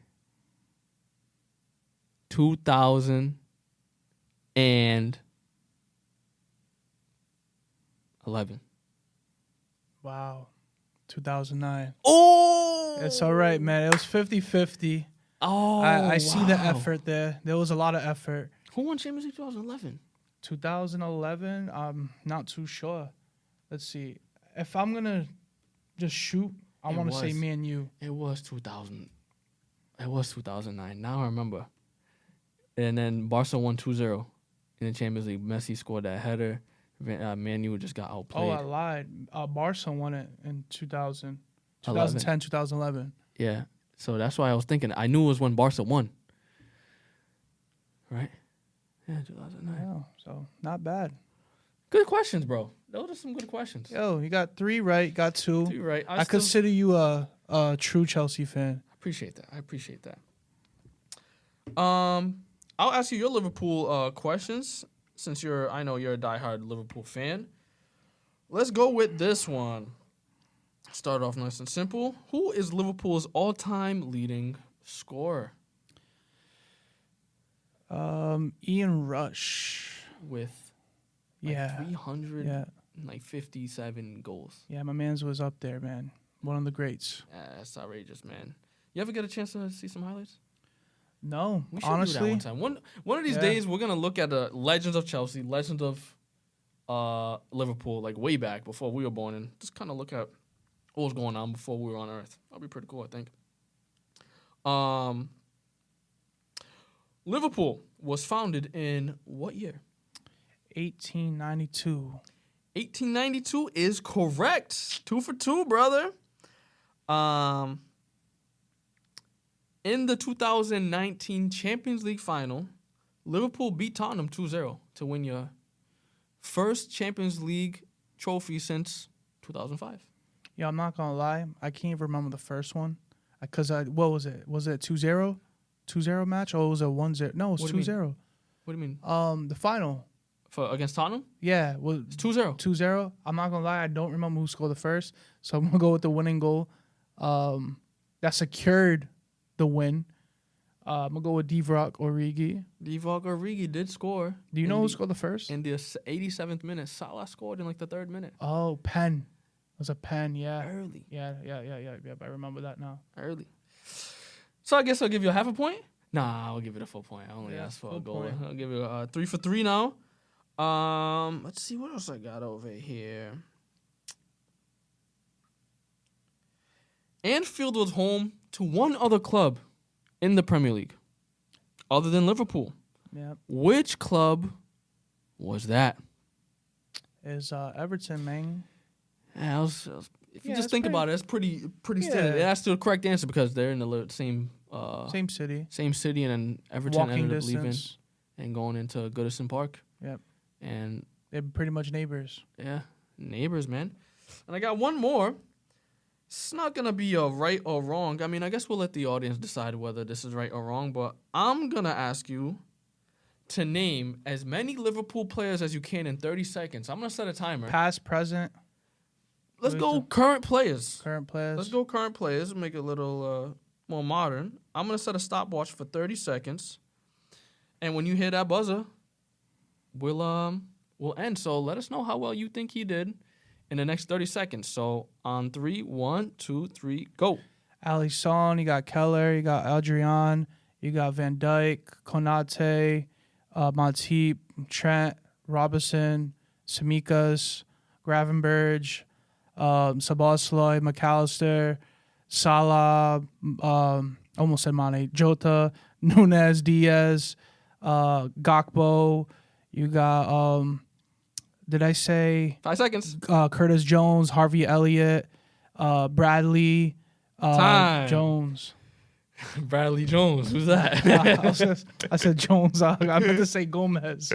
2011. Wow. 2009. Oh! It's all right, man. It was 50-50. Oh, I see the effort there. There was a lot of effort. Who won Champions League 2011? 2011, I'm not too sure. Let's see. If I'm going to just shoot, I want to say me and you. It was 2000. It was 2009. Now I remember. And then Barca won 2-0 in the Champions League. Messi scored that header. Man U just got outplayed. Oh, I lied. Barca won it in 2010, 2011. Yeah. So that's why I was thinking. I knew it was when Barca won. Right? Yeah, 2009. Yeah, so not bad. Good questions, bro. Those are some good questions. Yo, you got 3 right, got 2. 2 right. I consider you a true Chelsea fan. I appreciate that. I'll ask you your Liverpool questions since I know you're a diehard Liverpool fan. Let's go with this one. Start off nice and simple. Who is Liverpool's all-time leading scorer? Ian Rush. With 357 goals. Yeah, my man's was up there, man. One of the greats. That's outrageous, man. You ever get a chance to see some highlights? No, we should honestly. do that one time. One of these days, we're gonna look at the legends of Chelsea, legends of Liverpool, like way back before we were born, and just kind of look at what was going on before we were on Earth. That'll be pretty cool, I think. Liverpool was founded in what year? 1892. 1892 is correct. 2 for 2, brother. In the 2019 Champions League final, Liverpool beat Tottenham 2-0 to win your first Champions League trophy since 2005. Yeah, I'm not going to lie. I can't even remember the first one. Because what was it? Was it 2-0? 2-0 match? Or was it 1-0? No, it was 2-0. What do you mean? The final. Against Tottenham? Yeah. It's 2-0. 2-0. I'm not going to lie. I don't remember who scored the first. So I'm going to go with the winning goal. That secured the win. I'm going to go with Divock Origi. Divock Origi did score. Do you know who scored the first? In the 87th minute. Salah scored in like the 3rd minute. Oh, Pen. It was a Pen, yeah. Early. Yeah. I remember that now. Early. So I guess I'll give you a half a point? Nah, I'll give it a full point. I only asked for a goal. Point. I'll give you a 3 for 3 now. Let's see what else I got over here. Anfield was home to one other club in the Premier League, other than Liverpool. Yep. Which club was that? Is Everton, man. Yeah, if you just think pretty, about it, it's pretty standard. That's the correct answer because they're in the same city, and then Everton Walking ended up distance. leaving and going into Goodison Park. Yep. And they're pretty much neighbors. Yeah, neighbors, man. And I got one more. It's not going to be a right or wrong. I mean, I guess we'll let the audience decide whether this is right or wrong, but I'm going to ask you to name as many Liverpool players as you can in 30 seconds. I'm going to set a timer. Past, present. Let's go current players. Current players. Let's go current players and make it a little more modern. I'm going to set a stopwatch for 30 seconds. And when you hear that buzzer, we'll end. So let us know how well you think he did in the next 30 seconds. So on 3, 1, 2, 3, go. Alisson, you got Keller, you got Adrian, you got Van Dijk, Konate, Matip, Trent, Robinson, Samikas, Gravenberch, Szoboszlai, McAllister, Salah, almost said Mane, Jota, Nunez, Diaz, Gakpo. You got, did I say 5 seconds. Curtis Jones, Harvey Elliott, Bradley, Time. Jones. Bradley Jones. Who's that? I said Jones. I meant to say Gomez.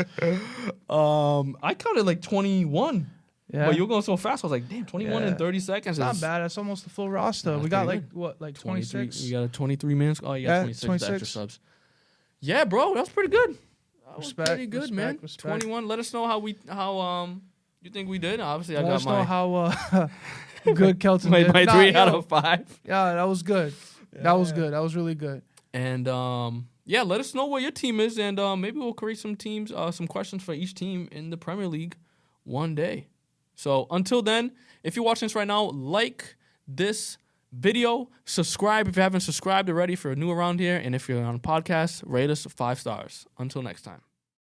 I counted like 21. Yeah. Well, you were going so fast. I was like, damn, 21 in 30 seconds. It's not bad. That's almost the full roster. Yeah, we got pretty like, what, like 26? You got a 23 minutes? Oh, you got 26 with the 26. extra subs. Yeah, bro. That was pretty good. That was Respect, pretty good, respect, man. respect. 21. Let us know how you think we did. Obviously, Let I got us know my how good Kelton my did. 3 out of 5. Yeah, that was good. That was good. That was really good. And yeah, let us know what your team is, and maybe we'll create some teams, some questions for each team in the Premier League one day. So until then, if you're watching this right now, like this video, subscribe if you haven't subscribed already if you're new around here, and if you're on a podcast, rate us 5 stars. Until next time.